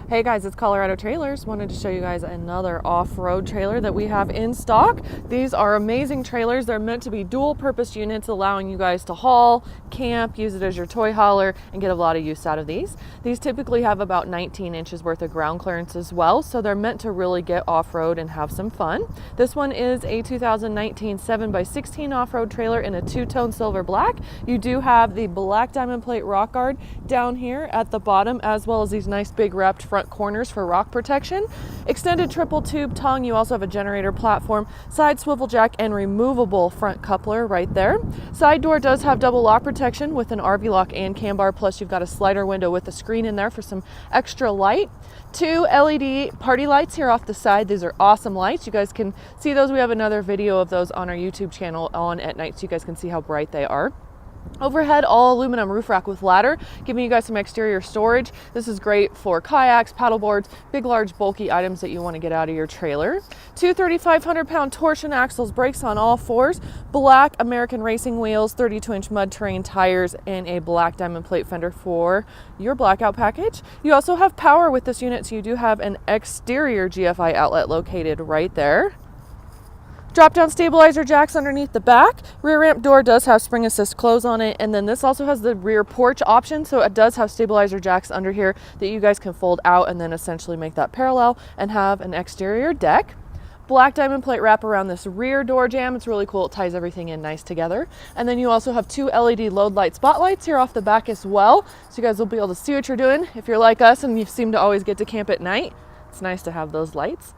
Hey guys, it's Colorado Trailers. Wanted to show you guys another off-road trailer that we have in stock. These are amazing trailers. They're meant to be dual purpose units, allowing you guys to haul, camp, use it as your toy hauler, and get a lot of use out of these. These typically have about 19 inches worth of ground clearance as well, so they're meant to really get off-road and have some fun. This one is a 2019 7x16 off-road trailer in a two-tone silver black. You do have the black diamond plate rock guard down here at the bottom, as well as these nice big wrapped front corners for rock protection. Extended triple tube tongue. You also have a generator platform, side swivel jack, and removable front coupler right there. Side door does have double lock protection with an RV lock and cam bar, plus you've got a slider window with a screen in there for some extra light. Two LED party lights here off the side. These are awesome lights. You guys can see those. We have another video of those on our YouTube channel on at night, so you guys can see how bright they are. Overhead all aluminum roof rack with ladder, giving you guys some exterior storage. This is great for kayaks, paddle boards, big large bulky items that you want to get out of your trailer. Two 3,500-pound torsion axles, brakes on all fours, black American racing wheels, 32-inch Mudterrain tires, and a black diamond plate fender for your blackout package. You also have power with this unit, so you do have an exterior GFI outlet located right there. Drop down stabilizer jacks underneath the back. Rear ramp door does have spring assist close on it, and then this also has the rear porch option, so it does have stabilizer jacks under here that you guys can fold out and then essentially make that parallel and have an exterior deck. Black diamond plate wrap around this rear door jamb. It's really cool. It ties everything in nice together. And then you also have two LED load light spotlights here off the back as well, so you guys will be able to see what you're doing. If you're like us and you seem to always get to camp at night, it's nice to have those lights.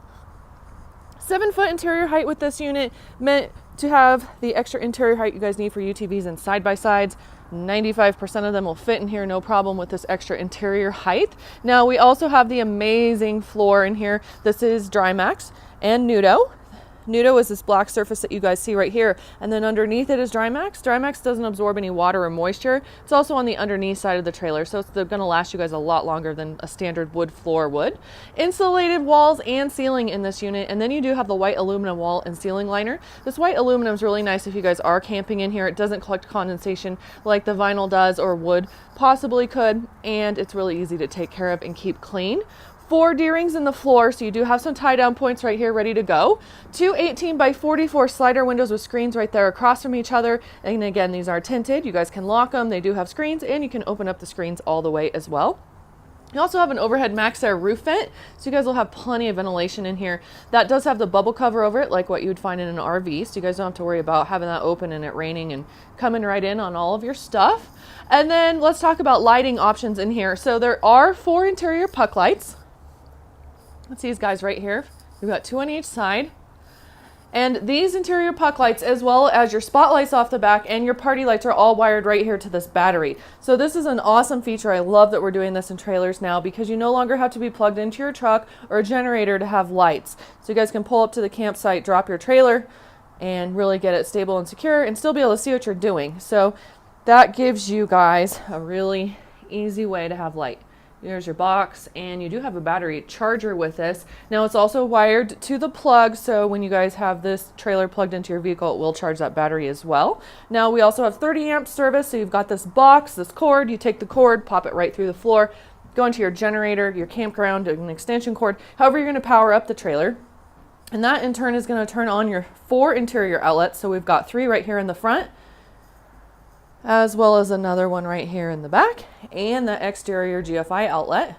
7-foot interior height with this unit, meant to have the extra interior height you guys need for UTVs and side-by-sides. 95% of them will fit in here, no problem with this extra interior height. Now we also have the amazing floor in here. This is Maxx and Nudo. Nudo is this black surface that you guys see right here, and then underneath it is Maxx. Maxx doesn't absorb any water or moisture. It's also on the underneath side of the trailer, so it's going to last you guys a lot longer than a standard wood floor would. Insulated walls and ceiling in this unit, and then you do have the white aluminum wall and ceiling liner. This white aluminum is really nice if you guys are camping in here. It doesn't collect condensation like the vinyl does or wood possibly could, and it's really easy to take care of and keep clean. 4 D-rings in the floor, so you do have some tie down points right here ready to go. Two 18x44 slider windows with screens right there across from each other. And again, these are tinted. You guys can lock them. They do have screens, and you can open up the screens all the way as well. You also have an overhead Maxx Air roof vent, so you guys will have plenty of ventilation in here. That does have the bubble cover over it, like what you would find in an RV, so you guys don't have to worry about having that open and it raining and coming right in on all of your stuff. And then let's talk about lighting options in here. So there are 4 interior puck lights. Let's see these guys right here. We've got 2 on each side. And these interior puck lights, as well as your spotlights off the back and your party lights, are all wired right here to this battery. So this is an awesome feature. I love that we're doing this in trailers now, because you no longer have to be plugged into your truck or a generator to have lights. So you guys can pull up to the campsite, drop your trailer, and really get it stable and secure and still be able to see what you're doing. So that gives you guys a really easy way to have light. Here's your box, and you do have a battery charger with this. Now it's also wired to the plug, so when you guys have this trailer plugged into your vehicle, it will charge that battery as well. Now we also have 30 amp service, so you've got this box, this cord. You take the cord, pop it right through the floor, go into your generator, your campground, an extension cord, however you're going to power up the trailer. And that in turn is going to turn on your 4 interior outlets. So we've got 3 right here in the front, as well as another one right here in the back, and the exterior GFI outlet.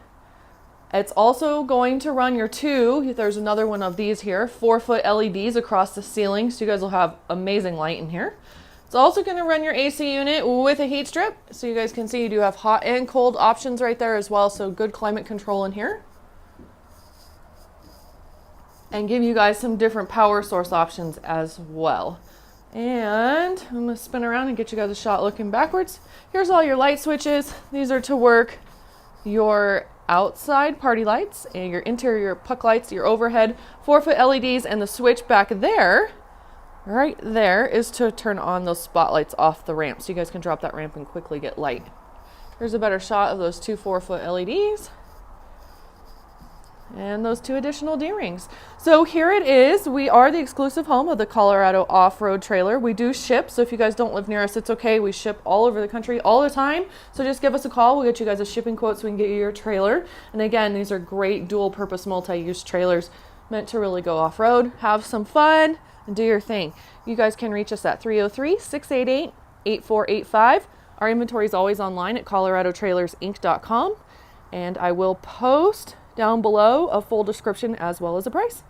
It's also going to run your 2, there's another one of these here, 4-foot LEDs across the ceiling, so you guys will have amazing light in here. It's also going to run your AC unit with a heat strip, so you guys can see you do have hot and cold options right there as well, so good climate control in here. And give you guys some different power source options as well. And I'm going to spin around and get you guys a shot looking backwards. Here's all your light switches. These are to work your outside party lights and your interior puck lights, your overhead 4-foot LEDs, and the switch back there, right there, is to turn on those spotlights off the ramp, so you guys can drop that ramp and quickly get light. Here's a better shot of those 2 4-foot LEDs. And those 2 additional D-rings. So here it is. We are the exclusive home of the Colorado Off-Road Trailer. We do ship, so if you guys don't live near us, it's okay. We ship all over the country all the time. So just give us a call. We'll get you guys a shipping quote so we can get you your trailer. And again, these are great dual-purpose multi-use trailers meant to really go off-road, have some fun, and do your thing. You guys can reach us at 303-688-8485. Our inventory is always online at coloradotrailersinc.com. And I will post down below a full description as well as a price.